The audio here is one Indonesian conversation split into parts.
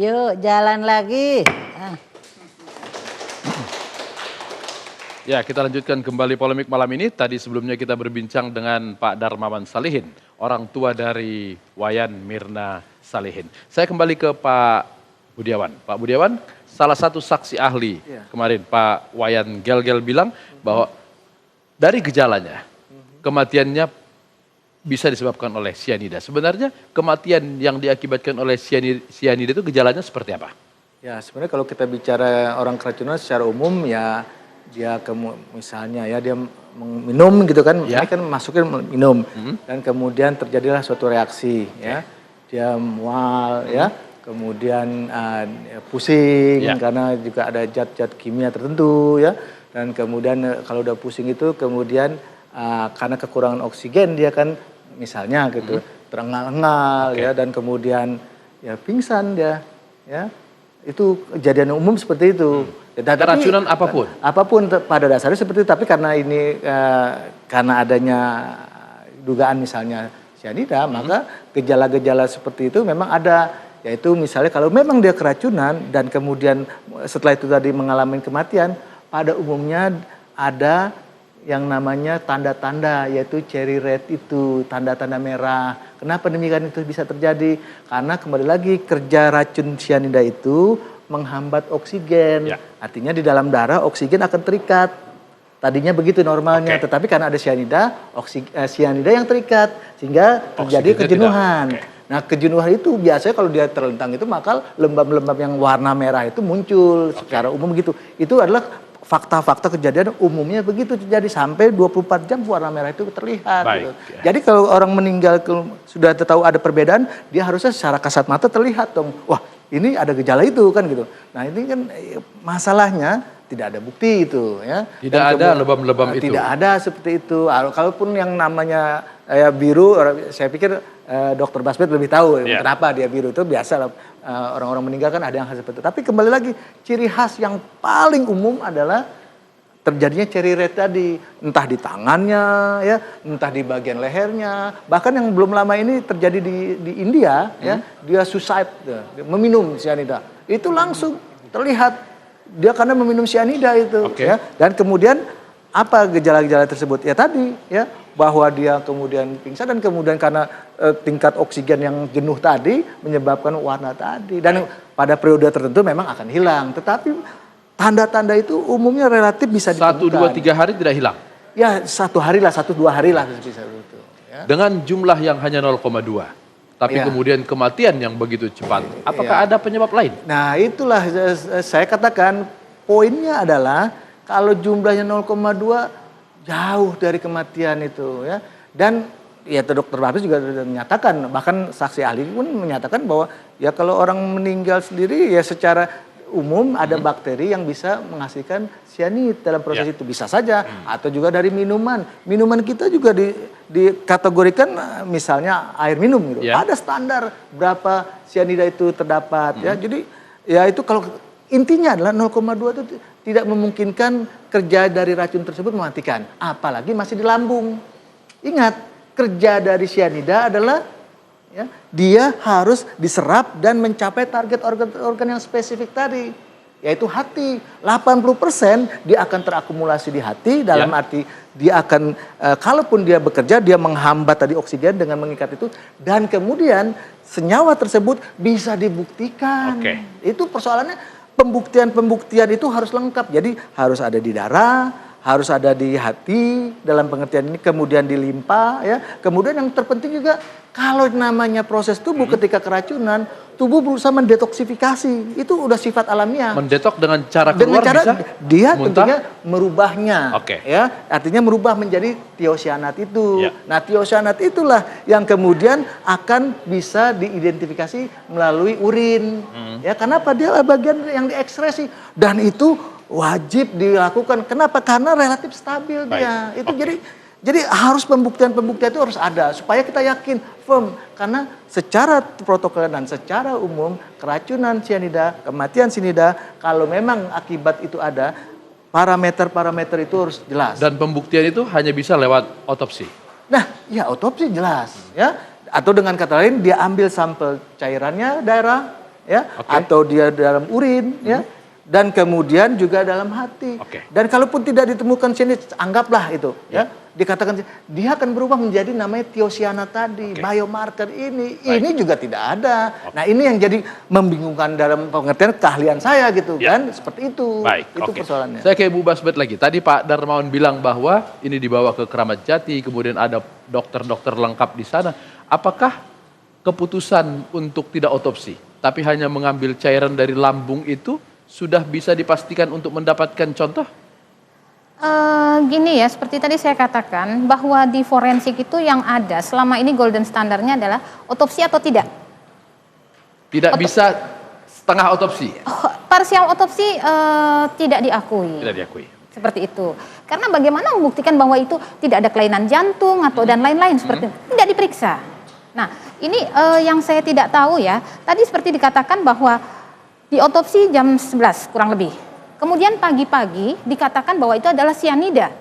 Yuk jalan lagi. Ah. Ya, kita lanjutkan kembali polemik malam ini. Tadi sebelumnya kita berbincang dengan Pak Darmawan Salihin, orang tua dari Wayan Mirna Salihin. Saya kembali ke Pak Budiawan. Pak Budiawan, salah satu saksi ahli kemarin Pak Wayan Gel-Gel bilang bahwa dari gejalanya, kematiannya bisa disebabkan oleh sianida. Sebenarnya kematian yang diakibatkan oleh sianida itu gejalanya seperti apa? Ya, sebenarnya kalau kita bicara orang keracunan secara umum ya dia misalnya ya dia minum gitu kan, ini kan masukin minum dan kemudian terjadilah suatu reaksi ya. Dia mual ya, kemudian pusing karena juga ada zat-zat kimia tertentu ya. Dan kemudian kalau udah pusing itu kemudian karena kekurangan oksigen dia kan misalnya gitu terengal-engal ya dan kemudian ya pingsan dia ya. Itu kejadian umum seperti itu. Keracunan apapun? Apapun pada dasarnya seperti itu. Tapi karena ini karena adanya dugaan misalnya sianida, maka gejala-gejala seperti itu memang ada. Yaitu misalnya kalau memang dia keracunan dan kemudian setelah itu tadi mengalami kematian, pada umumnya ada yang namanya tanda-tanda yaitu cherry red itu, tanda-tanda merah. Kenapa demikian itu bisa terjadi? Karena kembali lagi kerja racun sianida itu menghambat oksigen. Artinya di dalam darah oksigen akan terikat. Tadinya begitu normalnya, tetapi karena ada sianida, sianida yang terikat sehingga terjadi kejenuhan. Nah, kejenuhan itu biasanya kalau dia terlentang itu maka lembab-lembab yang warna merah itu muncul secara umum gitu. Itu adalah fakta-fakta kejadian umumnya begitu terjadi sampai 24 jam warna merah itu terlihat. Gitu. Jadi kalau orang meninggal sudah tahu ada perbedaan, dia harusnya secara kasat mata terlihat dong. Wah, ini ada gejala itu kan gitu. Nah, ini kan masalahnya tidak ada bukti itu ya. Tidak ada lebam-lebam itu. Tidak ada seperti itu. Kalaupun yang namanya biru, saya pikir Dokter Basmet lebih tahu kenapa dia biru itu biasa orang-orang meninggal kan ada yang seperti itu. Tapi kembali lagi ciri khas yang paling umum adalah terjadinya cherry red tadi, entah di tangannya ya, entah di bagian lehernya. Bahkan yang belum lama ini terjadi di India ya, dia suicide, meminum sianida. Itu langsung terlihat dia karena meminum sianida itu ya. Dan kemudian apa gejala-gejala tersebut? Ya tadi ya bahwa dia kemudian pingsan dan kemudian karena tingkat oksigen yang jenuh tadi menyebabkan warna tadi dan pada periode tertentu memang akan hilang. Tetapi tanda-tanda itu umumnya relatif bisa ditemukan. 1, 2, 3 hari tidak hilang? Ya 1 hari lah, 1-2 hari lah bisa itu. Ya. Dengan jumlah yang hanya 0,2. Tapi kemudian kematian yang begitu cepat. Apakah ada penyebab lain? Nah itulah saya katakan poinnya adalah kalau jumlahnya 0,2 jauh dari kematian itu ya. Dan ya Dokter Babis juga menyatakan, bahkan saksi ahli pun menyatakan bahwa ya kalau orang meninggal sendiri ya secara umum ada bakteri yang bisa menghasilkan sianid dalam proses itu bisa saja atau juga dari minuman. Minuman kita juga dikategorikan misalnya air minum gitu. Ada standar berapa sianida itu terdapat ya. Jadi ya itu kalau intinya adalah 0,2 itu tidak memungkinkan kerja dari racun tersebut mematikan. Apalagi masih di lambung. Ingat, kerja dari sianida adalah ya, dia harus diserap dan mencapai target organ-organ yang spesifik tadi. Yaitu hati. 80% dia akan terakumulasi di hati dalam arti dia akan, kalaupun dia bekerja, dia menghambat tadi oksigen dengan mengikat itu. Dan kemudian senyawa tersebut bisa dibuktikan. Itu persoalannya. Pembuktian itu harus lengkap. Jadi harus ada di darah, harus ada di hati dalam pengertian ini, kemudian di limpa ya. Kemudian yang terpenting juga kalau namanya proses tubuh ketika keracunan, tubuh berusaha mendetoksifikasi. Itu udah sifat alamiah. Mendetok dengan cara keluar bisa? Dia muntah? tentunya merubahnya. Ya, artinya merubah menjadi tiosianat itu. Nah, tiosianat itulah yang kemudian akan bisa diidentifikasi melalui urin. Ya, kenapa dia bagian yang diekskresi dan itu wajib dilakukan. Kenapa? Karena relatif stabil dia. Itu jadi harus pembuktian itu harus ada supaya kita yakin firm karena secara protokol dan secara umum keracunan sianida, kematian sianida kalau memang akibat itu ada parameter itu harus jelas. Dan pembuktian itu hanya bisa lewat otopsi. Nah, ya otopsi jelas ya. Atau dengan kata lain dia ambil sampel cairannya darah ya, Oke. atau dia dalam urin, ya, dan kemudian juga dalam hati. Oke. Dan kalaupun tidak ditemukan cyanida, anggaplah itu, ya, dikatakan dia akan berubah menjadi namanya tiosiana tadi, biomarker ini. Baik. Ini juga tidak ada. Nah, ini yang jadi membingungkan dalam pengertian keahlian saya gitu kan, seperti itu. Baik, Itu oke. persoalannya. Saya ke Ibu Basbet lagi. Tadi Pak Darmawan bilang bahwa ini dibawa ke Keramat Jati, kemudian ada dokter-dokter lengkap di sana. Apakah keputusan untuk tidak otopsi, tapi hanya mengambil cairan dari lambung itu sudah bisa dipastikan untuk mendapatkan contoh? Gini ya, seperti tadi saya katakan bahwa di forensik itu yang ada selama ini golden standarnya adalah otopsi atau tidak. Tidak bisa setengah otopsi? Parsial otopsi tidak diakui. Tidak diakui. Seperti itu. Karena bagaimana membuktikan bahwa itu tidak ada kelainan jantung atau dan lain-lain seperti itu. Tidak diperiksa. Nah, ini yang saya tidak tahu ya. Tadi seperti dikatakan bahwa di otopsi jam 11 kurang lebih. Kemudian pagi-pagi dikatakan bahwa itu adalah sianida.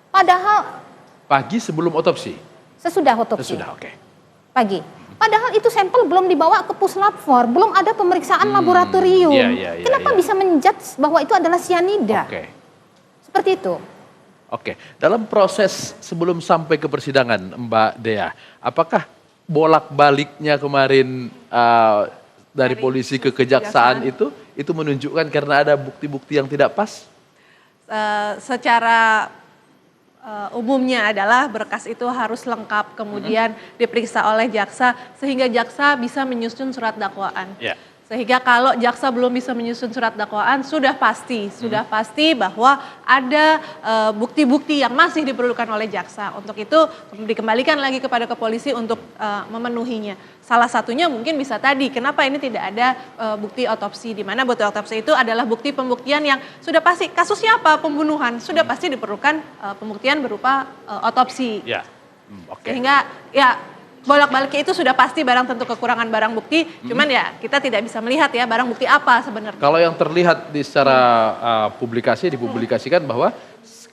Padahal Pagi sebelum otopsi? sesudah otopsi. Sesudah, oke. Pagi. Padahal itu sampel belum dibawa ke puslapfor, belum ada pemeriksaan laboratorium. Iya, Kenapa iya. bisa menjudge bahwa itu adalah sianida? Oke. Seperti itu. Oke, dalam proses sebelum sampai ke persidangan, Mbak Dea, apakah bolak-baliknya kemarin dari polisi ke kejaksaan itu menunjukkan karena ada bukti-bukti yang tidak pas? Secara umumnya adalah berkas itu harus lengkap, kemudian diperiksa oleh jaksa sehingga jaksa bisa menyusun surat dakwaan. Ya. Sehingga kalau jaksa belum bisa menyusun surat dakwaan sudah pasti bahwa ada bukti-bukti yang masih diperlukan oleh jaksa. Untuk itu dikembalikan lagi kepada kepolisi untuk memenuhinya. Salah satunya mungkin bisa tadi, kenapa ini tidak ada bukti otopsi, di mana bukti otopsi itu adalah bukti pembuktian yang sudah pasti, kasusnya apa, pembunuhan, sudah pasti diperlukan pembuktian berupa otopsi. Ya, oke. Sehingga ya bolak-baliknya itu sudah pasti barang tentu kekurangan barang bukti, cuman ya kita tidak bisa melihat ya barang bukti apa sebenarnya. Kalau yang terlihat di secara dipublikasikan bahwa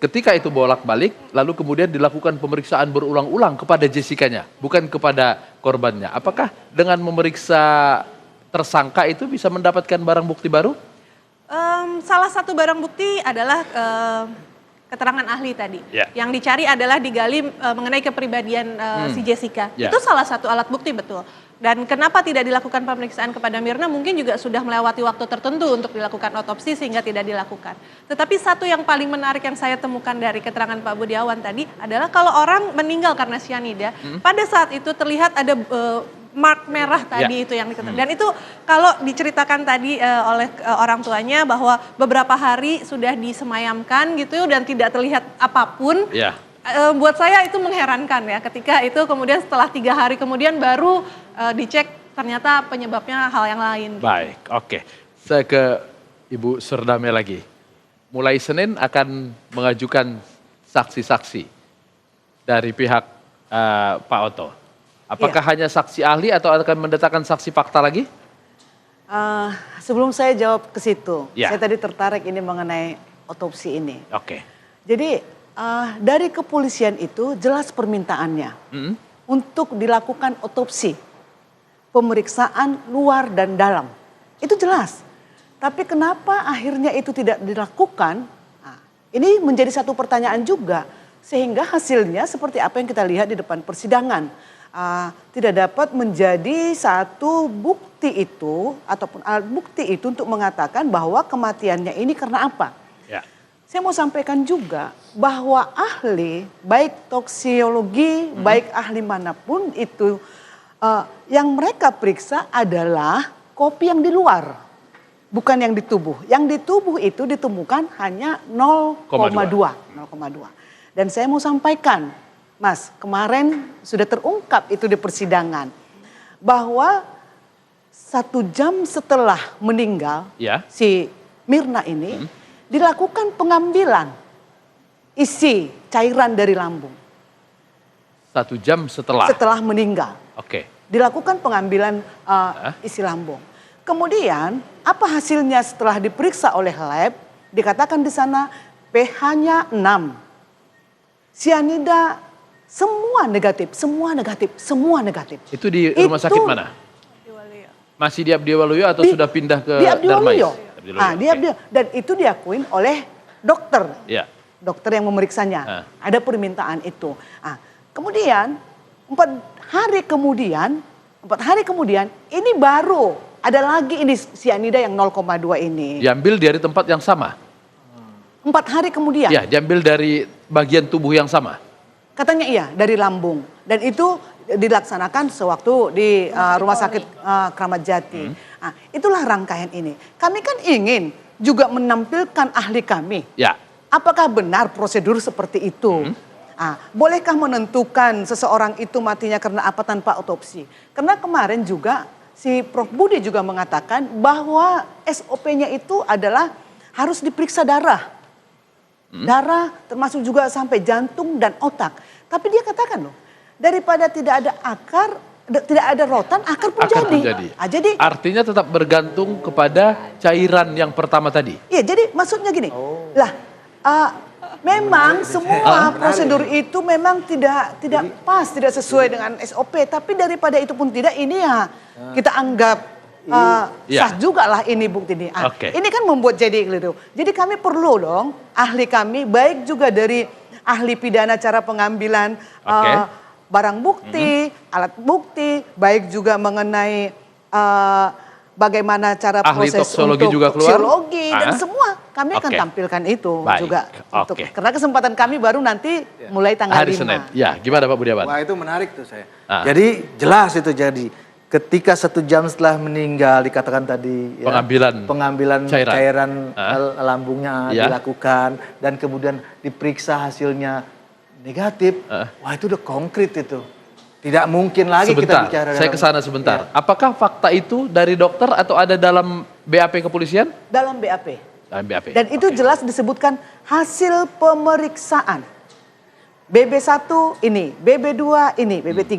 ketika itu bolak-balik, lalu kemudian dilakukan pemeriksaan berulang-ulang kepada Jessica-nya, bukan kepada korbannya. Apakah dengan memeriksa tersangka itu bisa mendapatkan barang bukti baru? Salah satu barang bukti adalah keterangan ahli tadi. Ya. Yang dicari adalah digali mengenai kepribadian si Jessica. Ya. Itu salah satu alat bukti, betul. Dan kenapa tidak dilakukan pemeriksaan kepada Mirna mungkin juga sudah melewati waktu tertentu untuk dilakukan otopsi sehingga tidak dilakukan. Tetapi satu yang paling menarik yang saya temukan dari keterangan Pak Budiawan tadi adalah kalau orang meninggal karena sianida, pada saat itu terlihat ada mark merah tadi itu yang diketahui. Dan itu kalau diceritakan tadi oleh orang tuanya bahwa beberapa hari sudah disemayamkan gitu dan tidak terlihat apapun. Ya. Buat saya itu mengherankan ya, ketika itu kemudian setelah 3 hari kemudian baru dicek ternyata penyebabnya hal yang lain. Baik, oke. Saya ke Ibu Serdame lagi. Mulai Senin akan mengajukan saksi-saksi dari pihak Pak Oto. Apakah hanya saksi ahli atau akan mendatangkan saksi fakta lagi? Sebelum saya jawab ke situ, Ya. saya tadi tertarik ini mengenai otopsi ini. Oke. Jadi dari kepolisian itu jelas permintaannya untuk dilakukan otopsi, pemeriksaan luar dan dalam. Itu jelas. Tapi kenapa akhirnya itu tidak dilakukan? Nah, ini menjadi satu pertanyaan juga. Sehingga hasilnya seperti apa yang kita lihat di depan persidangan. Tidak dapat menjadi satu bukti itu ataupun alat bukti itu untuk mengatakan bahwa kematiannya ini karena apa. Ya. Saya mau sampaikan juga bahwa ahli, baik toksiologi, baik ahli manapun itu, yang mereka periksa adalah kopi yang di luar, bukan yang di tubuh. Yang di tubuh itu ditemukan hanya 0,2. Dan saya mau sampaikan, Mas, kemarin sudah terungkap itu di persidangan, bahwa 1 jam setelah meninggal Ya. si Mirna ini, dilakukan pengambilan isi cairan dari lambung. 1 jam setelah. Setelah meninggal. Oke. Dilakukan pengambilan isi lambung. Kemudian apa hasilnya setelah diperiksa oleh lab? Dikatakan di sana pH-nya 6. Sianida semua negatif. Itu di rumah sakit mana? Masih di Abdi Waluyo atau sudah pindah ke Di Abdi Darmais? Waluyo. Abdi Waluyo, Di oke. Abdi, dan itu diakuin oleh dokter. Ya. Dokter yang memeriksanya. Ah. Ada permintaan itu. Kemudian 4 hari kemudian ini baru ada lagi ini sianida yang 0,2 ini. Diambil dari tempat yang sama? 4 hari kemudian. Ya, diambil dari bagian tubuh yang sama? Katanya iya, dari lambung. Dan itu dilaksanakan sewaktu di Rumah Sakit Kramat Jati. Itulah rangkaian ini. Kami kan ingin juga menampilkan ahli kami. Ya. Apakah benar prosedur seperti itu? Bolehkah menentukan seseorang itu matinya karena apa tanpa otopsi? Karena kemarin juga si Prof. Budi juga mengatakan bahwa SOP-nya itu adalah harus diperiksa darah. Darah termasuk juga sampai jantung dan otak. Tapi dia katakan loh, daripada tidak ada akar, tidak ada rotan, akar pun Akar jadi. pun jadi. Jadi Artinya tetap bergantung kepada cairan yang pertama tadi? iya, jadi maksudnya gini, memang semua prosedur itu memang tidak pas, tidak sesuai dengan SOP. Tapi daripada itu pun tidak, ini ya kita anggap sah juga lah ini bukti ini. Oke. Ini kan membuat jadi keliru. Jadi kami perlu dong ahli kami, baik juga dari ahli pidana cara pengambilan barang bukti, alat bukti, baik juga mengenai bagaimana cara Ahli proses toksologi untuk juga keluar? toksologi dan semua kami akan tampilkan itu Baik. juga. Oke. Karena kesempatan kami baru nanti mulai tanggal Hari 5. Senin. Ya, gimana Pak Budiawan? Wah, itu menarik tuh saya. Jadi jelas itu, jadi ketika 1 jam setelah meninggal dikatakan tadi ya, pengambilan cairan lambungnya dilakukan dan kemudian diperiksa hasilnya negatif. Wah, itu udah konkret itu. Tidak mungkin lagi kita bicara. Saya ke sana sebentar. Apakah fakta itu dari dokter atau ada dalam BAP kepolisian? Dalam BAP. Dalam BAP. Dan itu jelas disebutkan hasil pemeriksaan. BB1 ini, BB2 ini, BB3.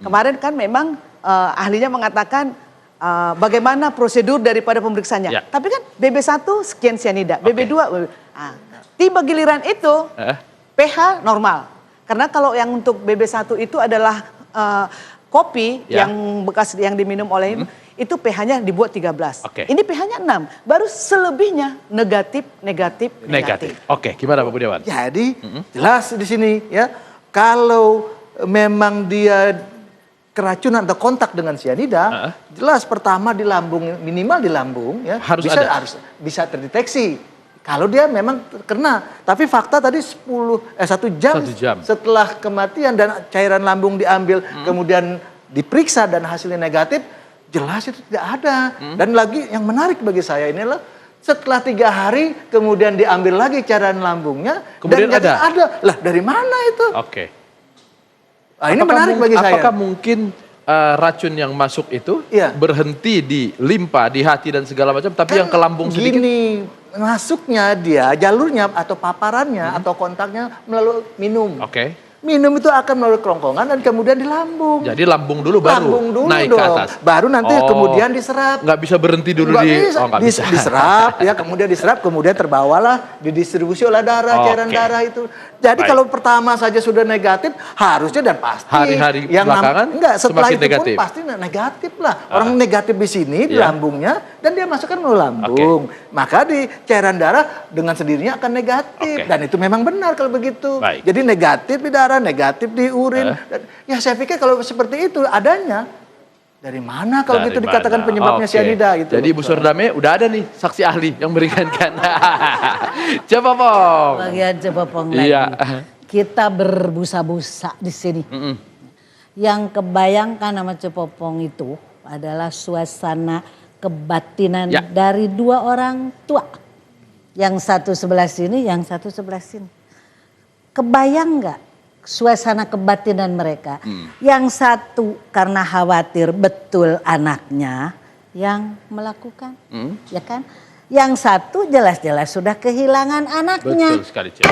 Kemarin kan memang ahlinya mengatakan bagaimana prosedur daripada pemeriksaannya. Ya. Tapi kan BB1 sekian sianida, BB2. Tiba giliran itu pH normal. Karena kalau yang untuk BB1 itu adalah kopi yang bekas yang diminum oleh itu pH-nya dibuat 13. Ini pH-nya 6. Baru selebihnya negatif. Oke, gimana Pak Budiawan? Jadi jelas di sini ya, kalau memang dia keracunan atau kontak dengan sianida, jelas pertama di lambung, minimal di lambung ya, harus bisa terdeteksi. Kalau dia memang kena, tapi fakta tadi 1 jam setelah kematian dan cairan lambung diambil, kemudian diperiksa dan hasilnya negatif, jelas itu tidak ada. Dan lagi yang menarik bagi saya ini adalah setelah 3 hari kemudian diambil lagi cairan lambungnya, kemudian dan ada. Lah dari mana itu? Oke. Ini menarik bagi saya. Apakah mungkin racun yang masuk itu berhenti di limpa, di hati dan segala macam, tapi yang ke lambung sedikit? Gini, masuknya dia, jalurnya atau paparannya atau kontaknya melalui minum. Minum itu akan melalui kerongkongan dan kemudian di lambung. Jadi lambung dulu baru naik ke atas. Baru nanti kemudian diserap. Nggak bisa berhenti dulu nggak bisa. Diserap ya, kemudian distribusi didistribusi oleh darah, cairan darah itu. Jadi kalau pertama saja sudah negatif, harusnya dan pasti hari-hari belakangan setelah semakin itu negatif. pun pasti negatif lah. Orang negatif di sini di lambungnya dan dia masukkan melalui lambung. Maka di cairan darah dengan sendirinya akan negatif dan itu memang benar kalau begitu. Jadi negatif di darah, negatif di urin. Ya saya pikir kalau seperti itu adanya, dari mana kalau gitu dikatakan penyebabnya sianida gitu. Jadi Bu Sordame udah ada nih saksi ahli yang meringankan. Coba Pong. Bagian coba Pong lagi. Kita berbusa-busa di sini. Yang kebayangkan sama Cepopong itu adalah suasana kebatinan dari 2 orang tua. Yang satu sebelah sini, yang satu sebelah sini. Kebayang nggak suasana kebatinan mereka? Yang satu karena khawatir betul anaknya yang melakukan, ya kan? Yang satu jelas-jelas sudah kehilangan anaknya. Betul sekali, Cik.